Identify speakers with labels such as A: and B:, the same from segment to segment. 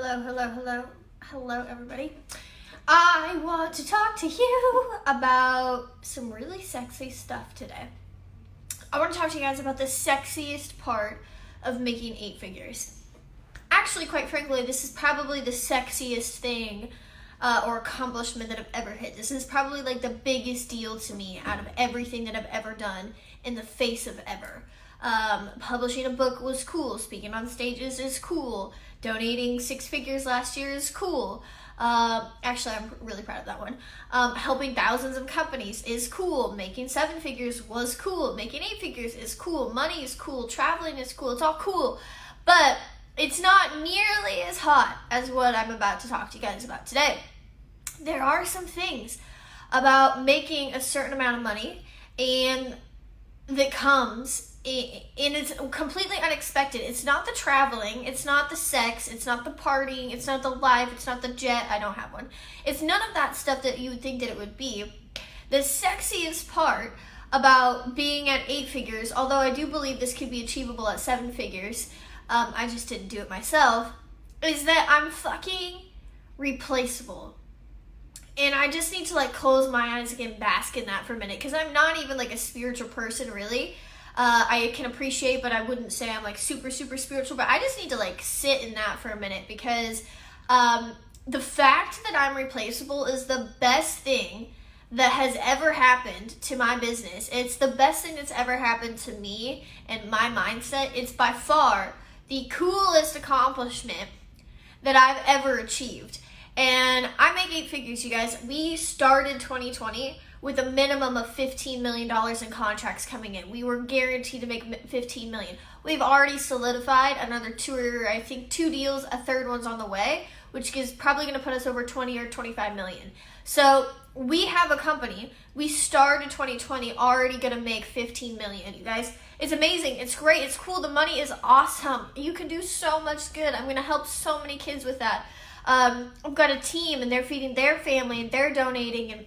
A: Hello, everybody. I want to talk to you about some really sexy stuff today. I want to talk to you guys about the sexiest part of making 8 figures. Actually, quite frankly, this is probably the sexiest thing or accomplishment that I've ever hit. This is probably like the biggest deal to me out of everything that I've ever done in the face of ever. Publishing a book was cool. Speaking on stages is cool. Donating 6 figures last year is cool. Actually, I'm really proud of that one. Helping thousands of companies is cool. Making 7 figures was cool. Making 8 figures is cool. Money is cool. Traveling is cool. It's all cool. But it's not nearly as hot as what I'm about to talk to you guys about today. There are some things about making a certain amount of money and that comes and it's completely unexpected. It's not the traveling, it's not the sex, it's not the partying, it's not the life, it's not the jet. I don't have one. It's none of that stuff that you would think that it would be. The sexiest part about being at 8 figures, although I do believe this could be achievable at 7 figures, I just didn't do it myself, is that I'm fucking replaceable. And I just need to close my eyes and bask in that for a minute, because I'm not even a spiritual person, really. I can appreciate, but I wouldn't say I'm super spiritual, but I just need to sit in that for a minute, because the fact that I'm replaceable is the best thing that has ever happened to my business. It's the best thing that's ever happened to me and my mindset. It's by far the coolest accomplishment that I've ever achieved. And I make 8 figures, you guys. We started 2020 with a minimum of $15 million in contracts coming in. We were guaranteed to make $15 million. We've already solidified another 2 deals. A third one's on the way, which is probably going to put us over 20 or 25 million. So we have a company. We started 2020 already going to make 15 million, you guys. It's amazing. It's great. It's cool. The money is awesome. You can do so much good. I'm going to help so many kids with that. I've got a team, and they're feeding their family, and they're donating, and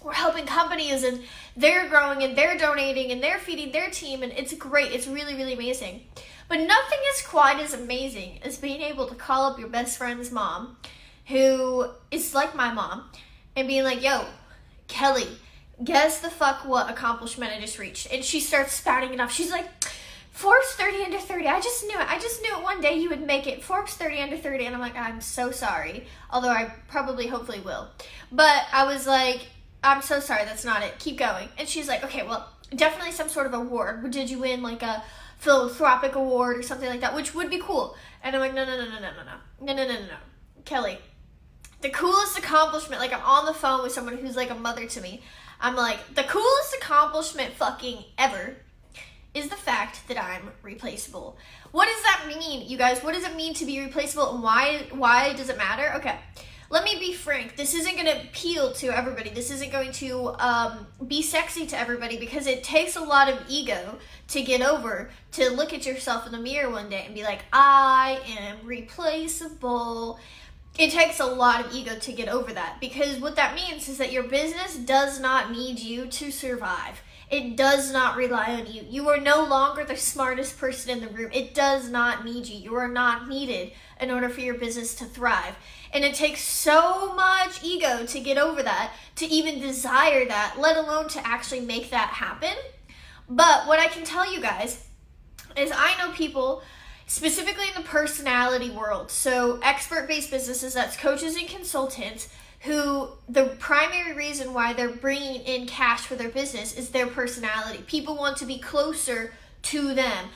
A: we're helping companies, and they're growing, and they're donating, and they're feeding their team, and it's great. It's really, really amazing. But nothing is quite as amazing as being able to call up your best friend's mom, who is like my mom, and being like, yo, Kelly, guess the fuck what accomplishment I just reached. And she starts spouting it off. She's like, Forbes 30 under 30. I just knew it one day you would make it. Forbes 30 under 30. And I'm like, I'm so sorry. Although I hopefully will. But I was like, I'm so sorry. That's not it. Keep going. And she's like, okay, well, definitely some sort of award. Did you win a philanthropic award or something like that? Which would be cool. And I'm like, no. Kelly, the coolest accomplishment, I'm on the phone with someone who's a mother to me. I'm like, the coolest accomplishment fucking ever is the fact that I'm replaceable. What does that mean, you guys? What does it mean to be replaceable, and why does it matter? Okay, let me be frank. This isn't going to appeal to everybody. This isn't going to be sexy to everybody, because it takes a lot of ego to get over, to look at yourself in the mirror one day and be like, I am replaceable. It takes a lot of ego to get over that, because what that means is that your business does not need you to survive. It does not rely on you. You are no longer the smartest person in the room. It does not need you. You are not needed in order for your business to thrive. And it takes so much ego to get over that, to even desire that, let alone to actually make that happen. But what I can tell you guys is I know people, specifically in the personality world, so expert-based businesses, that's coaches and consultants, who the primary reason why they're bringing in cash for their business is their personality. People want to be closer to them.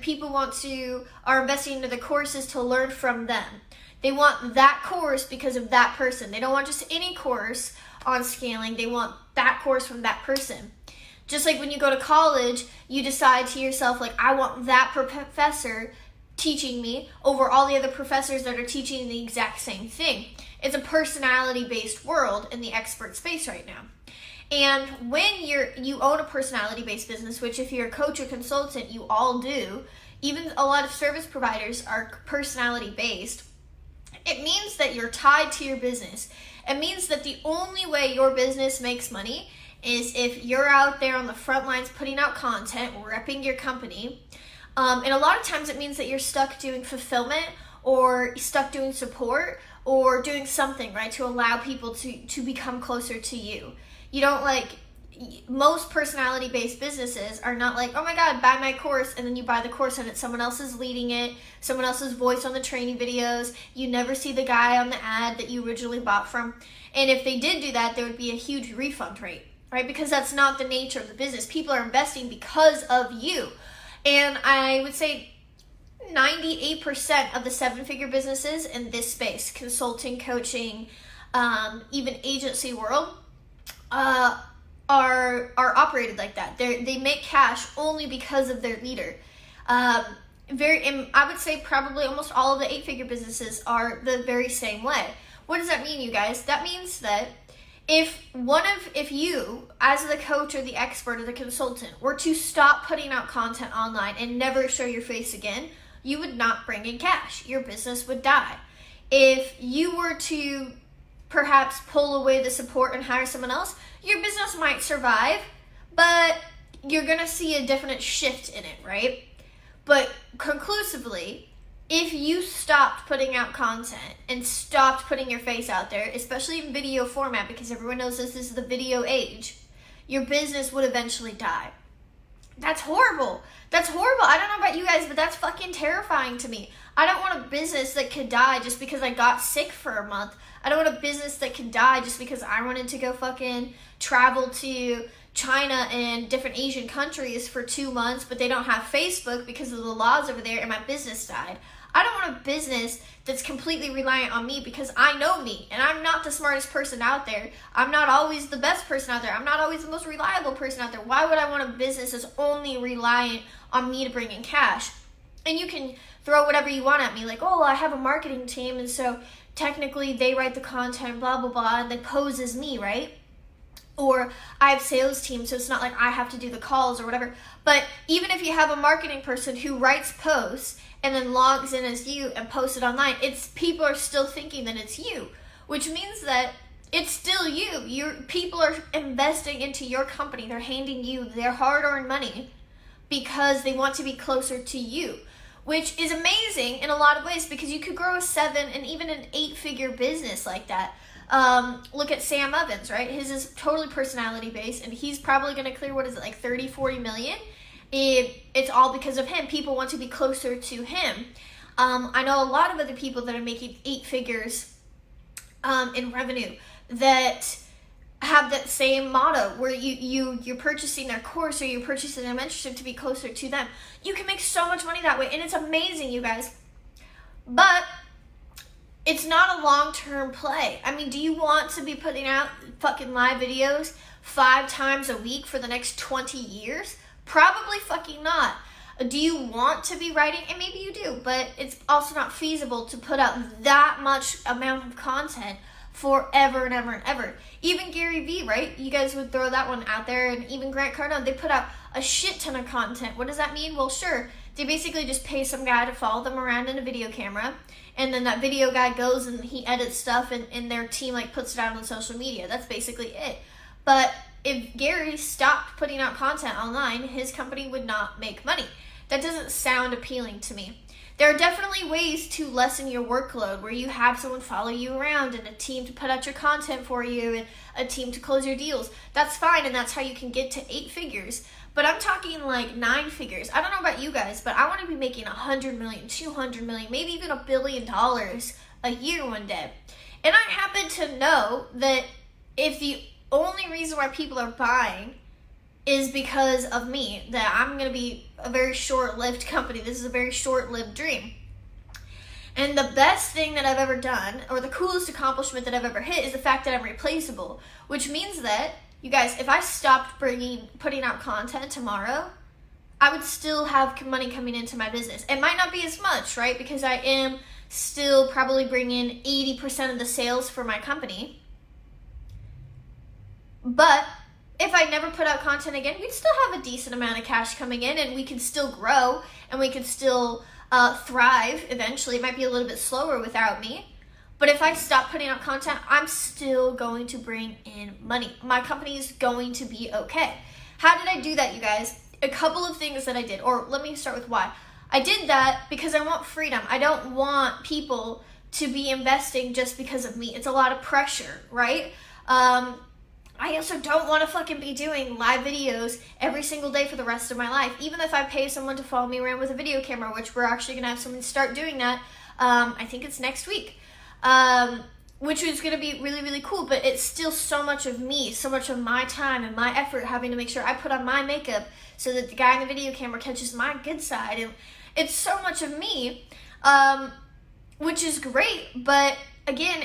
A: People are investing into the courses to learn from them. They want that course because of that person. They don't want just any course on scaling. They want that course from that person. Just like when you go to college, you decide to yourself, I want that professor teaching me over all the other professors that are teaching the exact same thing. It's a personality-based world in the expert space right now. And when you own a personality-based business, which if you're a coach or consultant, you all do, even a lot of service providers are personality-based, it means that you're tied to your business. It means that the only way your business makes money is if you're out there on the front lines putting out content, repping your company. And a lot of times it means that you're stuck doing fulfillment or stuck doing support or doing something, right, to allow people to become closer to you. You don't like, most personality-based businesses are not like, oh my god, buy my course, and then you buy the course and it's someone else's leading it, someone else's voice on the training videos. You never see the guy on the ad that you originally bought from. And if they did do that, there would be a huge refund rate, right? Because that's not the nature of the business. People are investing because of you. And I would say 98% of the seven-figure businesses in this space, consulting, coaching, even agency world, are operated like that. They make cash only because of their leader. I would say probably almost all of the 8-figure businesses are the very same way. What does that mean, you guys? That means that if you, as the coach or the expert or the consultant, were to stop putting out content online and never show your face again, you would not bring in cash. Your business would die. If you were to perhaps pull away the support and hire someone else, your business might survive, but you're gonna see a definite shift in it, right? But conclusively, if you stopped putting out content and stopped putting your face out there, especially in video format, because everyone knows this is the video age, your business would eventually die. That's horrible. That's horrible. I don't know about you guys, but that's fucking terrifying to me. I don't want a business that could die just because I got sick for a month. I don't want a business that could die just because I wanted to go fucking travel to China and different Asian countries for 2 months, but they don't have Facebook because of the laws over there and my business died. I don't want a business that's completely reliant on me because I know me and I'm not the smartest person out there. I'm not always the best person out there. I'm not always the most reliable person out there. Why would I want a business that's only reliant on me to bring in cash? And you can throw whatever you want at me, like, oh, I have a marketing team and so technically they write the content, blah, blah, blah, and they pose as me, right? Or I have sales team, so it's not like I have to do the calls or whatever. But even if you have a marketing person who writes posts and then logs in as you and posts it online, people are still thinking that it's you, which means that it's still you. People are investing into your company. They're handing you their hard-earned money because they want to be closer to you, which is amazing in a lot of ways because you could grow a 7 and even an 8-figure business like that. Look at Sam Evans, right? His is totally personality based and he's probably going to clear, what is it, like 30, 40 million? It's all because of him. People want to be closer to him. I know a lot of other people that are making 8 figures in revenue that have that same motto where you're purchasing their course or you're purchasing their mentorship to be closer to them. You can make so much money that way and it's amazing, you guys. But it's not a long-term play. I mean, do you want to be putting out fucking live videos 5 times a week for the next 20 years? Probably fucking not. Do you want to be writing? And maybe you do, but it's also not feasible to put out that much amount of content forever and ever and ever. Even Gary Vee, right? You guys would throw that one out there, and even Grant Cardone, they put out a shit ton of content. What does that mean? Well, sure, they basically just pay some guy to follow them around in a video camera, and then that video guy goes and he edits stuff, and their team like puts it out on social media. That's basically it. But if Gary stopped putting out content online, his company would not make money. That doesn't sound appealing to me. There are definitely ways to lessen your workload where you have someone follow you around and a team to put out your content for you and a team to close your deals. That's fine, and that's how you can get to 8 figures. But I'm talking like 9 figures. I don't know about you guys, but I want to be making 100 million, 200 million, maybe even $1 billion a year one day. And I happen to know that if the only reason why people are buying is because of me, that I'm going to be a very short-lived company. This is a very short-lived dream. And the best thing that I've ever done, or the coolest accomplishment that I've ever hit, is the fact that I'm replaceable, which means that, you guys, if I stopped putting out content tomorrow, I would still have money coming into my business. It might not be as much, right? Because I am still probably bringing 80% of the sales for my company. But if I never put out content again, we'd still have a decent amount of cash coming in and we can still grow and we can still thrive eventually. It might be a little bit slower without me. But if I stop putting out content, I'm still going to bring in money. My company is going to be okay. How did I do that, you guys? A couple of things that I did, or let me start with why. I did that because I want freedom. I don't want people to be investing just because of me. It's a lot of pressure, right? I also don't want to fucking be doing live videos every single day for the rest of my life. Even if I pay someone to follow me around with a video camera, which we're actually going to have someone start doing that. I think it's next week. Which is going to be really, really cool. But it's still so much of me, so much of my time and my effort having to make sure I put on my makeup so that the guy in the video camera catches my good side. And it's so much of me, which is great. But again,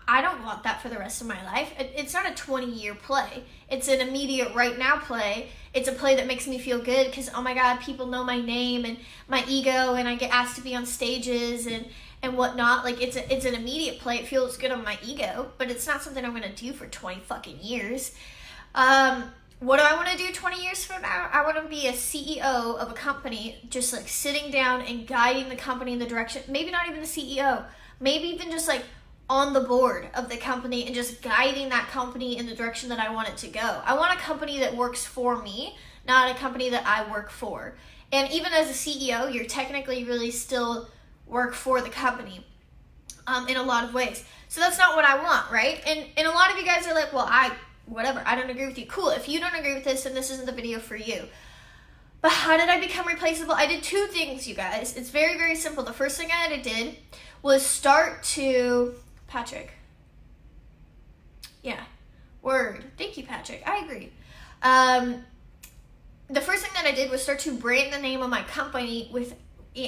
A: I don't want that for the rest of my life. It's not a 20-year play. It's an immediate right now play. It's a play that makes me feel good because, oh my God, people know my name and my ego, and I get asked to be on stages and whatnot. Like, it's an immediate play. It feels good on my ego, but it's not something I'm going to do for 20 fucking years. What do I want to do 20 years from now? I want to be a CEO of a company, just like sitting down and guiding the company in the direction, maybe not even the CEO, maybe even just like on the board of the company and just guiding that company in the direction that I want it to go. I want a company that works for me, not a company that I work for. And even as a CEO, you're technically really still work for the company in a lot of ways. So that's not what I want, right? And a lot of you guys are like, well, I don't agree with you. Cool, if you don't agree with this, then this isn't the video for you. But how did I become replaceable? I did 2 things, you guys. It's very, very simple. The first thing I did was start to... Patrick. Yeah. Word. Thank you, Patrick. I agree. The first thing that I did was start to brand the name of my company with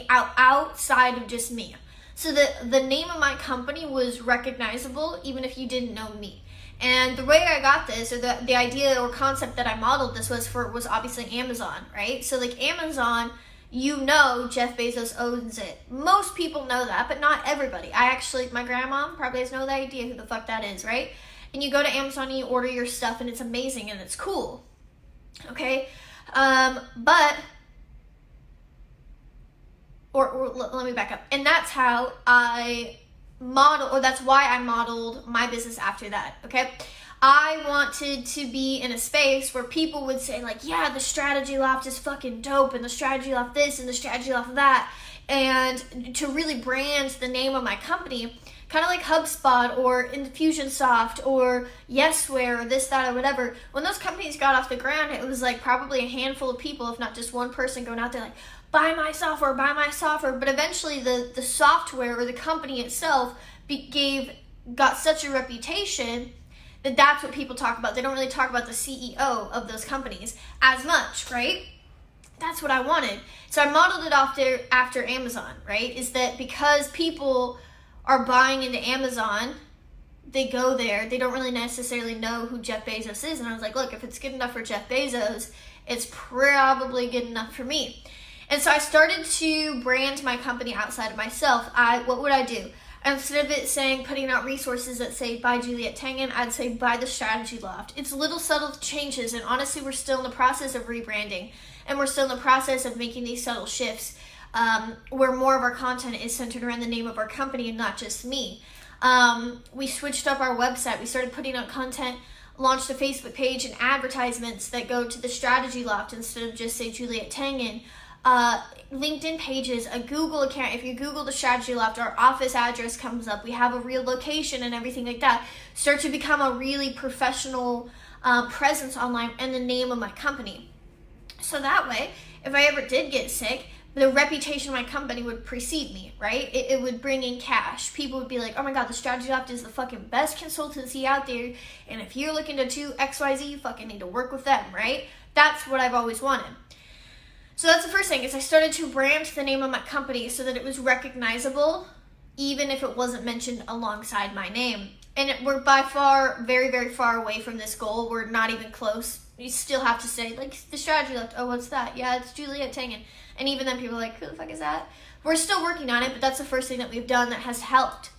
A: outside of just me. So the name of my company was recognizable even if you didn't know me. And the way I got this, or the idea or concept that I modeled this was obviously Amazon, right? So like Amazon, Jeff Bezos owns it. Most people know that, but not everybody. My grandma probably has no idea who the fuck that is, right? And you go to Amazon and you order your stuff and it's amazing and it's cool. Okay? Let me back up. And that's how that's why I modeled my business after that, okay? I wanted to be in a space where people would say like, yeah, the Strategy Loft is fucking dope, and the Strategy Loft this, and the Strategy Loft that, and to really brand the name of my company, kind of like HubSpot or Infusionsoft or Yesware or this, that, or whatever. When those companies got off the ground, it was like probably a handful of people, if not just one person, going out there like, buy my software. But eventually the software or the company itself got such a reputation that's what people talk about. They don't really talk about the CEO of those companies as much, right? That's what I wanted. So I modeled it after Amazon, right? Is that because people are buying into Amazon, they go there, they don't really necessarily know who Jeff Bezos is. And I was like, look, if it's good enough for Jeff Bezos, it's probably good enough for me. And so I started to brand my company outside of myself. What would I do? Instead of it saying, putting out resources that say, buy Juliet Tengen, I'd say, buy the Strategy Loft. It's little subtle changes, and honestly, we're still in the process of rebranding, and we're still in the process of making these subtle shifts where more of our content is centered around the name of our company and not just me. We switched up our website. We started putting out content, launched a Facebook page and advertisements that go to the Strategy Loft instead of just say Juliet Tengen. LinkedIn pages, a Google account. If you Google the Strategy Loft, our office address comes up. We have a real location and everything like that. Start to become a really professional presence online and the name of my company. So that way, if I ever did get sick, the reputation of my company would precede me, right? It would bring in cash. People would be like, oh my God, the Strategy Loft is the fucking best consultancy out there. And if you're looking to do XYZ, you fucking need to work with them, right? That's what I've always wanted. So that's the first thing, is I started to brand the name of my company so that it was recognizable, even if it wasn't mentioned alongside my name. And we're by far, very, very far away from this goal. We're not even close. You still have to say, like, the Strategy Loft. Oh, what's that? Yeah, it's Juliet Tengen. And even then people are like, who the fuck is that? We're still working on it, but that's the first thing that we've done that has helped.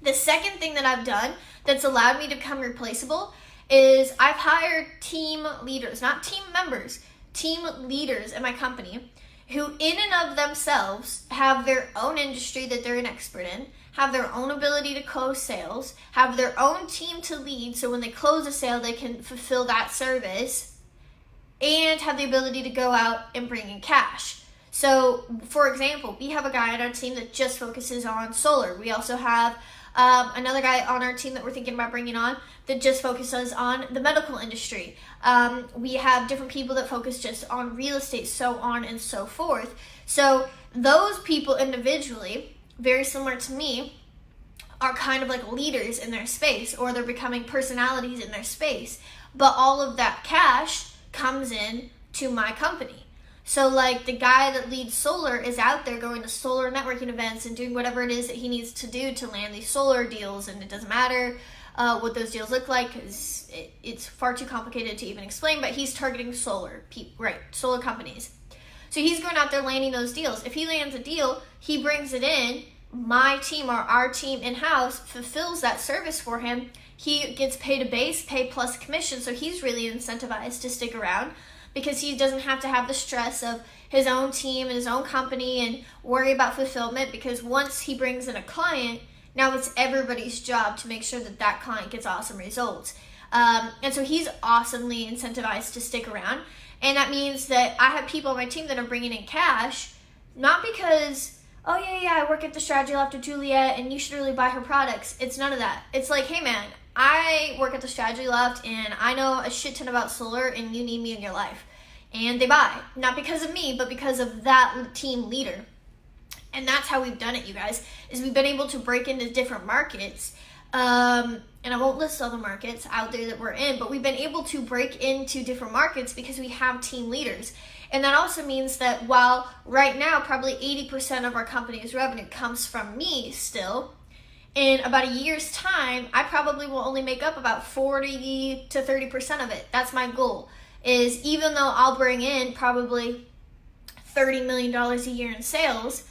A: The second thing that I've done that's allowed me to become replaceable is I've hired team leaders, not team members, team leaders in my company who in and of themselves have their own industry that they're an expert in, have their own ability to close sales, have their own team to lead, so when they close a sale they can fulfill that service, and have the ability to go out and bring in cash. So, for example, we have a guy on our team that just focuses on solar. We also have another guy on our team that we're thinking about bringing on that just focuses on the medical industry. We have different people that focus just on real estate, so on and so forth. So those people individually, very similar to me, are kind of like leaders in their space, or they're becoming personalities in their space. But all of that cash comes in to my company. So like the guy that leads solar is out there going to solar networking events and doing whatever it is that he needs to do to land these solar deals. And it doesn't matter what those deals look like, because it's far too complicated to even explain, but he's targeting solar companies. So he's going out there landing those deals. If he lands a deal, he brings it in, my team or our team in-house fulfills that service for him. He gets paid a base pay plus commission, so he's really incentivized to stick around, because he doesn't have to have the stress of his own team and his own company and worry about fulfillment, because once he brings in a client, now it's everybody's job to make sure that that client gets awesome results. And so he's awesomely incentivized to stick around. And that means that I have people on my team that are bringing in cash, not because, oh yeah, I work at the Strategy Loft of Juliet and you should really buy her products. It's none of that. It's like, hey man, I work at the Strategy Loft and I know a shit ton about solar and you need me in your life. And they buy, not because of me, but because of that team leader. And that's how we've done it, you guys, is we've been able to break into different markets. And I won't list all the markets out there that we're in, but we've been able to break into different markets because we have team leaders. And that also means that while right now probably 80% of our company's revenue comes from me still, in about a year's time, I probably will only make up about 40 to 30% of it. That's my goal, is even though I'll bring in probably $30 million a year in sales,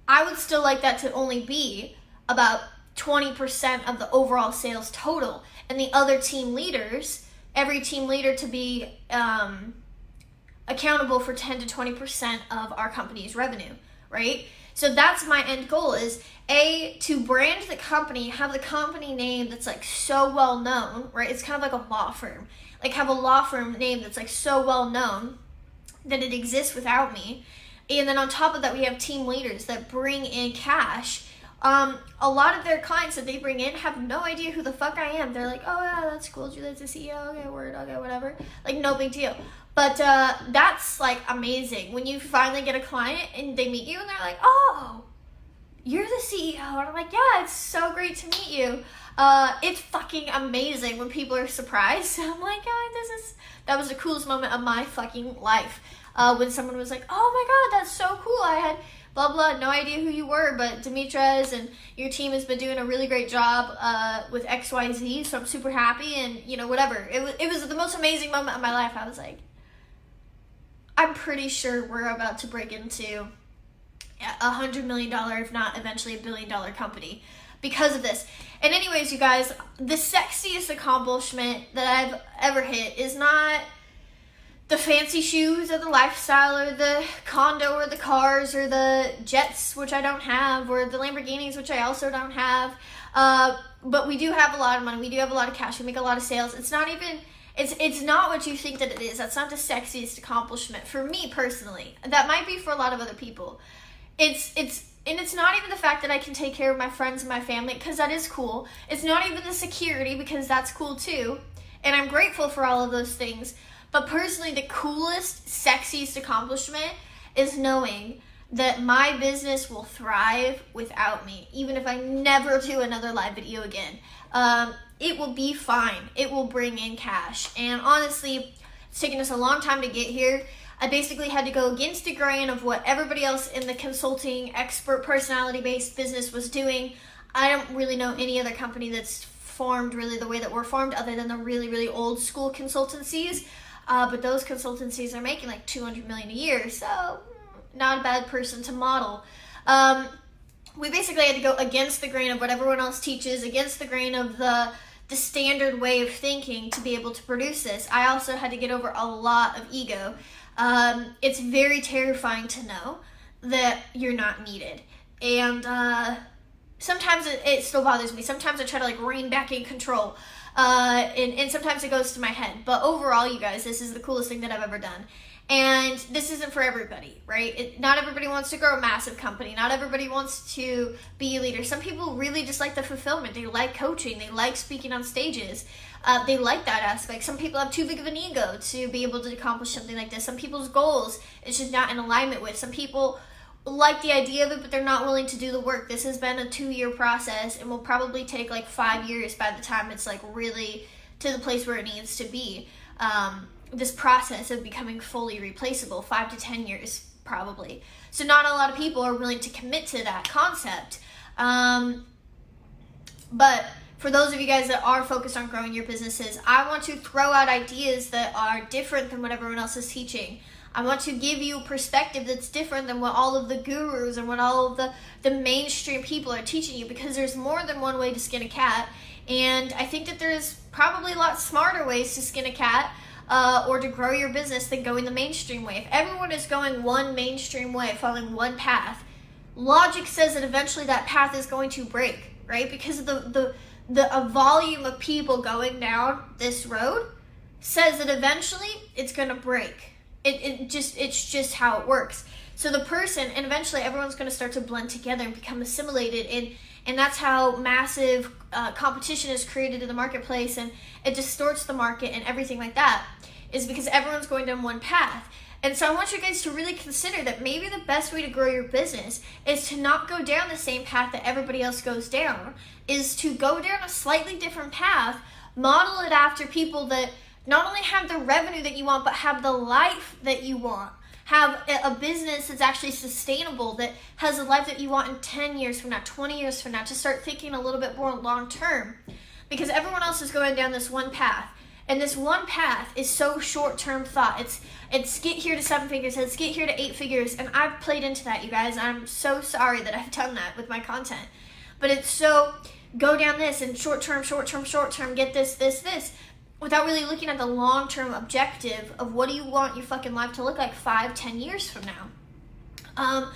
A: I would still like that to only be about 20% of the overall sales total. And the other team leaders, every team leader to be accountable for 10 to 20% of our company's revenue, right? So that's my end goal, is to brand the company, have the company name that's like so well known, right? It's kind of like a law firm. Like have a law firm name that's like so well known that it exists without me. And then on top of that, we have team leaders that bring in cash. A lot of their clients that they bring in have no idea who the fuck I am. They're like, oh yeah, that's cool, Juliet's the CEO, okay, word, okay, whatever. Like no big deal. But that's like amazing when you finally get a client and they meet you and they're like, oh, you're the CEO. And I'm like, yeah, it's so great to meet you. It's fucking amazing when people are surprised. I'm like, yeah, that was the coolest moment of my fucking life. When someone was like, oh my God, that's so cool. I had blah, blah, no idea who you were, but Demetres and your team has been doing a really great job with XYZ, so I'm super happy, and, you know, whatever. It was the most amazing moment of my life. I was like, I'm pretty sure we're about to break into $100 million, if not eventually $1 billion company because of this. And anyways, you guys, the sexiest accomplishment that I've ever hit is not the fancy shoes or the lifestyle or the condo or the cars or the jets, which I don't have, or the Lamborghinis, which I also don't have. But we do have a lot of money. We do have a lot of cash. We make a lot of sales. It's not what you think that it is. That's not the sexiest accomplishment for me personally. That might be for a lot of other people. It's not even the fact that I can take care of my friends and my family, because that is cool. It's not even the security, because that's cool too. And I'm grateful for all of those things. But personally, the coolest, sexiest accomplishment is knowing that my business will thrive without me. Even if I never do another live video again, it will be fine. It will bring in cash. And honestly, it's taken us a long time to get here. I basically had to go against the grain of what everybody else in the consulting, expert, personality-based business was doing. I don't really know any other company that's formed really the way that we're formed, other than the really, really old school consultancies. But those consultancies are making like $200 million a year, so not a bad person to model. We basically had to go against the grain of what everyone else teaches, against the grain of the standard way of thinking to be able to produce this. I also had to get over a lot of ego. It's very terrifying to know that you're not needed. And sometimes it still bothers me. Sometimes I try to like rein back in control. And sometimes it goes to my head. But overall, you guys, this is the coolest thing that I've ever done. And this isn't for everybody, right? Not everybody wants to grow a massive company. Not everybody wants to be a leader. Some people really just like the fulfillment. They like coaching. They like speaking on stages. They like that aspect. Some people have too big of an ego to be able to accomplish something like this. Some people's goals it's just not in alignment with. Some people like the idea of it, but they're not willing to do the work. This has been a 2-year process and will probably take like 5 years by the time it's like really to the place where it needs to be. This process of becoming fully replaceable, 5 to 10 years probably. So not a lot of people are willing to commit to that concept. But for those of you guys that are focused on growing your businesses, I want to throw out ideas that are different than what everyone else is teaching. I want to give you a perspective that's different than what all of the gurus and what all of the mainstream people are teaching you, because there's more than one way to skin a cat. And I think that there's probably a lot smarter ways to skin a cat or to grow your business than going the mainstream way. If everyone is going one mainstream way, following one path, logic says that eventually that path is going to break, right? Because of the volume of people going down this road says that eventually it's going to break. It's just how it works. So the person, and eventually everyone's going to start to blend together and become assimilated, and that's how massive competition is created in the marketplace, and it distorts the market and everything like that, is because everyone's going down one path. And so I want you guys to really consider that maybe the best way to grow your business is to not go down the same path that everybody else goes down, is to go down a slightly different path, model it after people that not only have the revenue that you want, but have the life that you want. Have a business that's actually sustainable, that has a life that you want in 10 years from now, 20 years from now, to start thinking a little bit more long term. Because everyone else is going down this one path. And this one path is so short-term thought. It's get here to 7 figures, let's get here to 8 figures. And I've played into that, you guys. I'm so sorry that I've done that with my content. But it's so go down this and short-term, get this. Without really looking at the long-term objective of what do you want your fucking life to look like 5-10 years from now.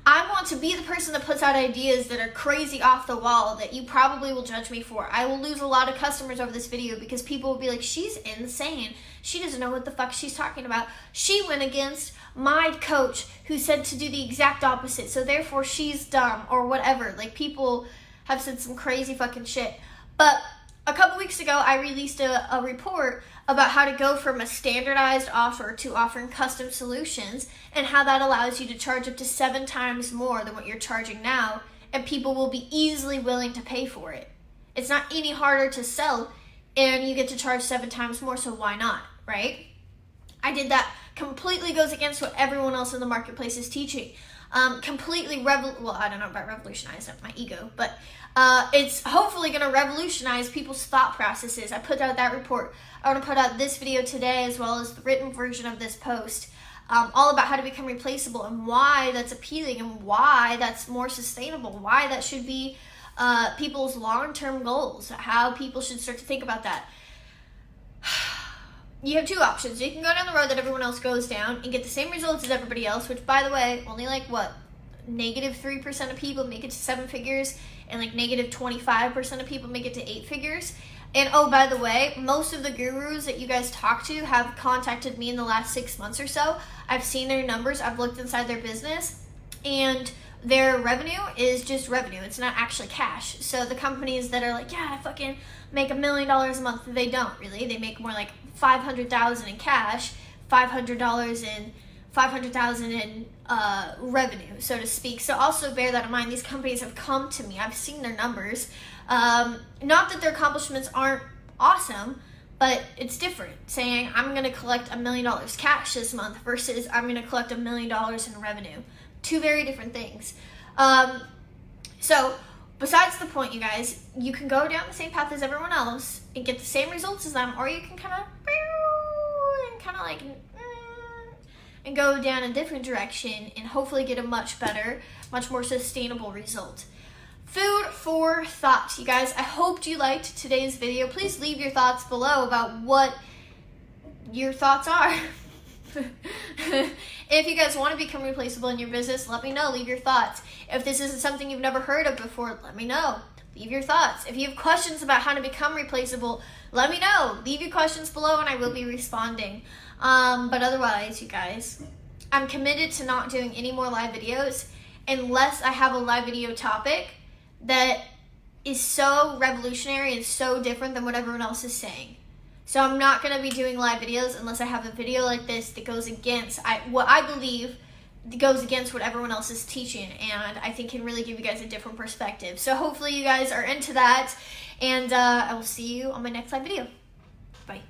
A: I want to be the person that puts out ideas that are crazy off the wall that you probably will judge me for. I will lose a lot of customers over this video because people will be like, she's insane. She doesn't know what the fuck she's talking about. She went against my coach who said to do the exact opposite, so therefore she's dumb or whatever. Like, people have said some crazy fucking shit. But a couple weeks ago, I released a report about how to go from a standardized offer to offering custom solutions, and how that allows you to charge up to 7 times more than what you're charging now, and people will be easily willing to pay for it. It's not any harder to sell, and you get to charge 7 times more, so why not, right? I did that. Completely goes against what everyone else in the marketplace is teaching. Completely well, I don't know about revolutionize, that's my ego, but it's hopefully going to revolutionize people's thought processes. I put out that report. I want to put out this video today, as well as the written version of this post, all about how to become replaceable and why that's appealing and why that's more sustainable, why that should be people's long-term goals, how people should start to think about that. You have 2 options. You can go down the road that everyone else goes down and get the same results as everybody else, which, by the way, only like negative 3% of people make it to 7 figures, and like negative 25% of people make it to 8 figures. And oh, by the way, most of the gurus that you guys talk to have contacted me in the last 6 months or so. I've seen their numbers. I've looked inside their business, and their revenue is just revenue. It's not actually cash. So the companies that are like, yeah, I fucking make $1 million a month, they don't really. They make more like $500,000 in cash, $500,000 in revenue, so to speak. So also bear that in mind. These companies have come to me. I've seen their numbers. Not that their accomplishments aren't awesome, but it's different. Saying I'm going to collect $1 million cash this month versus I'm going to collect $1 million in revenue. 2 very different things. So besides the point, you guys, you can go down the same path as everyone else and get the same results as them, or you can kind of like and go down a different direction and hopefully get a much better, much more sustainable result. Food for thought, you guys. I hope you liked today's video. Please leave your thoughts below about what your thoughts are. If you guys want to become replaceable in your business, let me know. Leave your thoughts. If this isn't something you've never heard of before, let me know. Leave your thoughts. If you have questions about how to become replaceable, let me know. Leave your questions below and I will be responding. But otherwise, you guys, I'm committed to not doing any more live videos unless I have a live video topic that is so revolutionary and so different than what everyone else is saying. So I'm not going to be doing live videos unless I have a video like this that goes against what I believe goes against what everyone else is teaching, and I think can really give you guys a different perspective. So hopefully you guys are into that, and I will see you on my next live video. Bye.